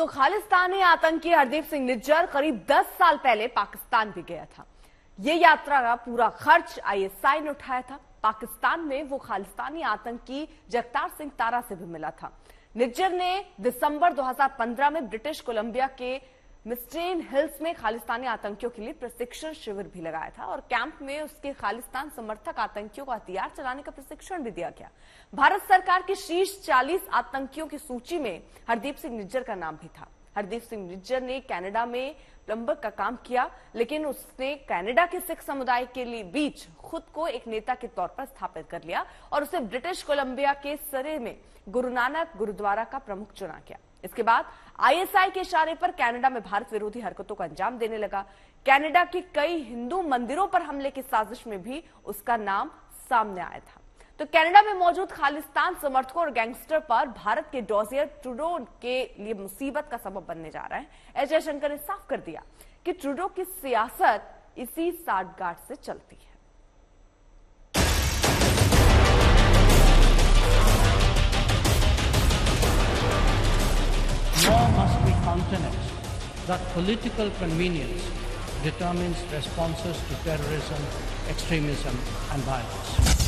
तो खालिस्तानी आतंकी हरदीप सिंह निज्जर करीब 10 साल पहले पाकिस्तान भी गया था। ये यात्रा का पूरा खर्च आईएसआई ने उठाया था। पाकिस्तान में वो खालिस्तानी आतंकी जगतार सिंह तारा से भी मिला था। निज्जर ने दिसंबर 2015 में ब्रिटिश कोलंबिया के मिस्टेन हिल्स में खालिस्तानी आतंकियों के लिए प्रशिक्षण शिविर भी लगाया था और कैंप में उसके खालिस्तान समर्थक आतंकियों को हथियार चलाने का प्रशिक्षण भी दिया गया। भारत सरकार की शीर्ष 40 आतंकियों की सूची में हरदीप सिंह निज्जर का नाम भी था। हरदीप सिंह निज्जर ने कनाडा में प्लम्बर का काम किया, लेकिन उसने कनाडा के सिख समुदाय के लिए बीच खुद को एक नेता के तौर पर स्थापित कर लिया और उसे ब्रिटिश कोलंबिया के सरे में गुरु नानक गुरुद्वारा का प्रमुख चुना गया। इसके बाद आईएसआई के इशारे पर कनाडा में भारत विरोधी हरकतों को अंजाम देने लगा। कनाडा के कई हिंदू मंदिरों पर हमले की साजिश में भी उसका नाम सामने आया था। तो कनाडा में मौजूद खालिस्तान समर्थकों और गैंगस्टर पर भारत के डॉजियर ट्रूडो के लिए मुसीबत का सबब बनने जा रहा है। एस जयशंकर ने साफ कर दिया कि ट्रूडो की सियासत इसी साठगांठ से चलती है। War must be countenanced, that political convenience determines responses to terrorism, extremism and violence.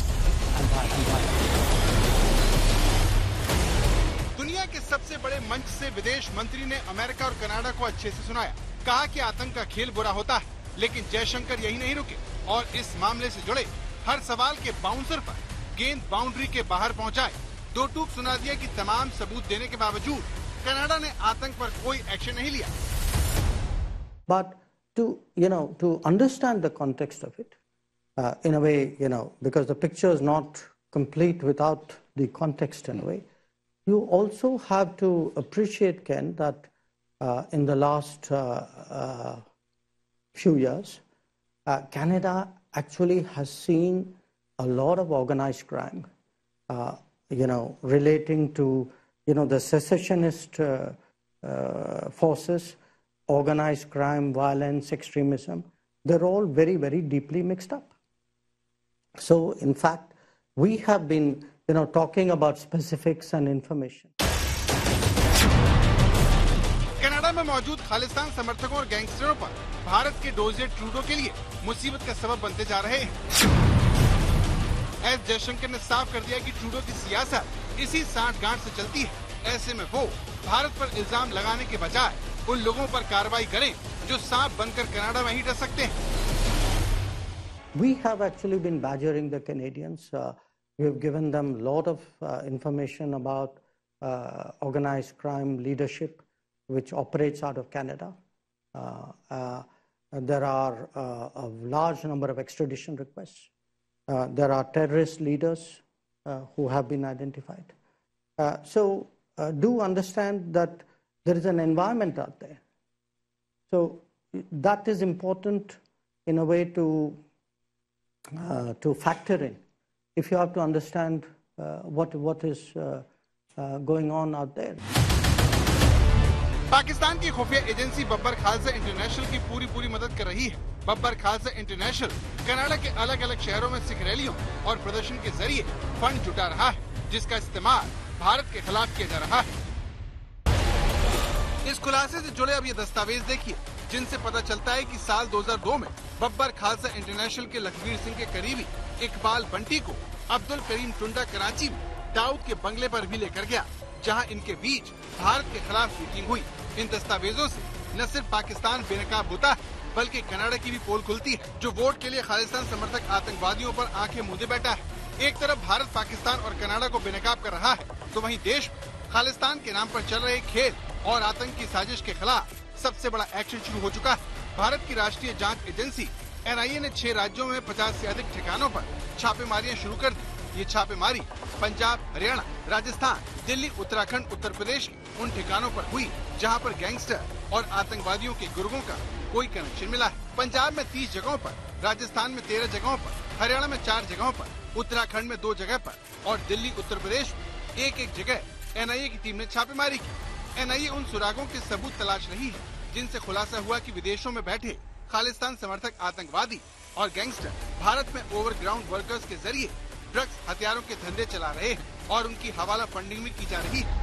दुनिया के सबसे बड़े मंच से विदेश मंत्री ने अमेरिका और कनाडा को अच्छे से सुनाया। कहा कि आतंक का खेल बुरा होता है, लेकिन जयशंकर यही नहीं रुके और इस मामले से जुड़े हर सवाल के बाउंसर पर गेंद बाउंड्री के बाहर पहुंचाए। दो टूक सुना दिया कि तमाम सबूत देने के बावजूद कनाडा ने आतंक पर कोई एक्शन नहीं लिया। But to understand the context of it, in a way, because the picture is not complete without the context in a way, you also have to appreciate, Ken, that in the last few years, Canada actually has seen a lot of organized crime, relating to the secessionist forces, organized crime, violence, extremism. They're all very, very deeply mixed up. So, in fact, we have been, talking about specifics and information. Canada में मौजूद खालिस्तान समर्थकों और गैंगस्टरों पर भारत के dossier Trudeau के लिए मुसीबत का सबब बनते जा रहे हैं। एस जयशंकर ने साफ कर दिया कि ट्रूडो की सियासत इसी साठगांठ से चलती है। ऐसे में वो भारत पर इल्जाम लगाने के बजाय उन लोगों पर कार्रवाई करें जो सांप बनकर कनाडा में ही डस सकते हैं। We have actually been badgering the Canadians. We have given them a lot of information about organized crime leadership, which operates out of Canada. There are a large number of extradition requests. There are terrorist leaders who have been identified. So do understand that there is an environment out there. So that is important in a way to factor in if you have to understand what is going on out there. Pakistan की खुफिया agency Babbar Khalsa international की पूरी मदद कर रही है। Babbar Khalsa international Canada के अलग अलग शहरों में सिख रैलियों और प्रदर्शन के जरिए फंड जुटा रहा है, जिसका इस्तेमाल भारत के खिलाफ किया जा रहा है। इस खुलासे से जुड़े अब ये दस्तावेज देखिए, जिनसे पता चलता है कि साल 2002 में बब्बर खालसा इंटरनेशनल के लखबीर सिंह के करीबी इकबाल बंटी को अब्दुल करीम टुंडा कराची में दाऊद के बंगले पर भी लेकर गया, जहां इनके बीच भारत के खिलाफ मीटिंग हुई। इन दस्तावेजों से न सिर्फ पाकिस्तान बेनकाब होता है, बल्कि कनाडा की भी पोल खुलती है, जो वोट के लिए खालिस्तान समर्थक आतंकवादियों पर आंखें मूंदे बैठा है। एक तरफ भारत पाकिस्तान और कनाडा को बेनकाब कर रहा है, तो वहीं देश में खालिस्तान के नाम पर चल रहे खेल और आतंक की साजिश के खिलाफ सबसे बड़ा एक्शन शुरू हो चुका है। भारत की राष्ट्रीय जांच एजेंसी एनआईए ने 6 राज्यों में 50 से अधिक ठिकानों पर छापेमारियां शुरू कर दी। ये छापेमारी पंजाब, हरियाणा, राजस्थान, दिल्ली, उत्तराखंड, उत्तर प्रदेश के उन ठिकानों पर हुई जहां पर गैंगस्टर और आतंकवादियों के गुर्गों का कोई कनेक्शन मिला है। पंजाब में 30 जगहों पर, राजस्थान में 13 जगहों पर, हरियाणा में 4 जगहों पर, उत्तराखंड में 2 जगह पर और दिल्ली, उत्तर प्रदेश में एक जगह एनआईए की टीम ने छापेमारी की। एनआईए उन सुरागों के सबूत तलाश रही है जिनसे खुलासा हुआ कि विदेशों में बैठे खालिस्तान समर्थक आतंकवादी और गैंगस्टर भारत में ओवरग्राउंड वर्कर्स के जरिए ड्रग्स, हथियारों के धंधे चला रहे हैं और उनकी हवाला फंडिंग भी की जा रही है।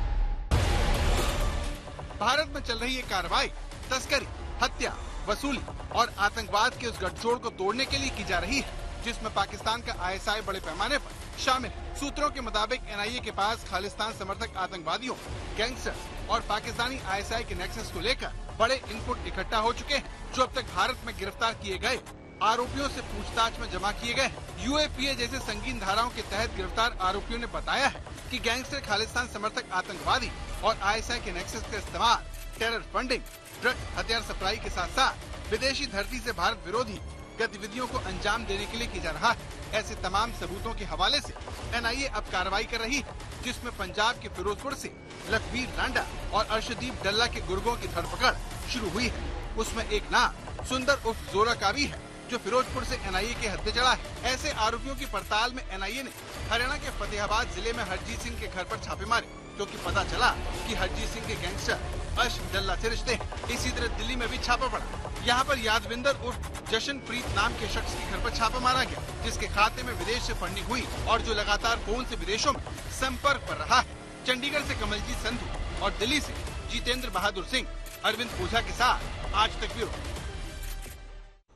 भारत में चल रही ये कार्रवाई तस्करी, हत्या, वसूली और आतंकवाद के उस गठजोड़ को तोड़ने के लिए की जा रही है जिसमें पाकिस्तान का ISI बड़े पैमाने पर शामिल है। सूत्रों के मुताबिक NIA के पास खालिस्तान समर्थक आतंकवादियों, गैंगस्टर्स और पाकिस्तानी ISI के नेक्सस को लेकर बड़े इनपुट इकट्ठा हो चुके हैं जो अब तक भारत में गिरफ्तार किए गए आरोपियों से पूछताछ में जमा किए गए। UAPA जैसे संगीन धाराओं के तहत गिरफ्तार आरोपियों ने बताया है कि गैंगस्टर खालिस्तान समर्थक आतंकवादी और ISI के नेक्सस का इस्तेमाल टेरर फंडिंग, ड्रग, हथियार सप्लाई के साथ साथ विदेशी धरती से भारत विरोधी गतिविधियों को अंजाम देने के लिए किया जा रहा है। ऐसे तमाम सबूतों के हवाले से NIA अब कार्रवाई कर रही है जिसमें पंजाब के फिरोजपुर से लखबीर लांडा और अर्शदीप डल्ला के गुर्गों की धरपकड़ शुरू हुई है। उसमें एक नाम सुंदर उर्फ जोरा का भी है जो फिरोजपुर से NIA के हत्थे चढ़ा है। ऐसे आरोपियों की पड़ताल में NIA ने हरियाणा के फतेहाबाद जिले में हरजीत सिंह के घर पर छापे मारे क्योंकि पता चला कि हरजीत सिंह के गैंगस्टर अर्श डल्ला से रिश्ते हैं। इसी तरह दिल्ली में भी छापा पड़ा। यहाँ पर यादविंदर उर्फ जशनप्रीत नाम के शख्स के घर पर छापा मारा गया जिसके खाते में विदेश से फंडिंग हुई और जो लगातार फोन से विदेशों में संपर्क कर रहा है। चंडीगढ़ से कमलजीत संधू और दिल्ली से जितेंद्र बहादुर सिंह, अरविंद ओझा के साथ आज तक ब्यूरो।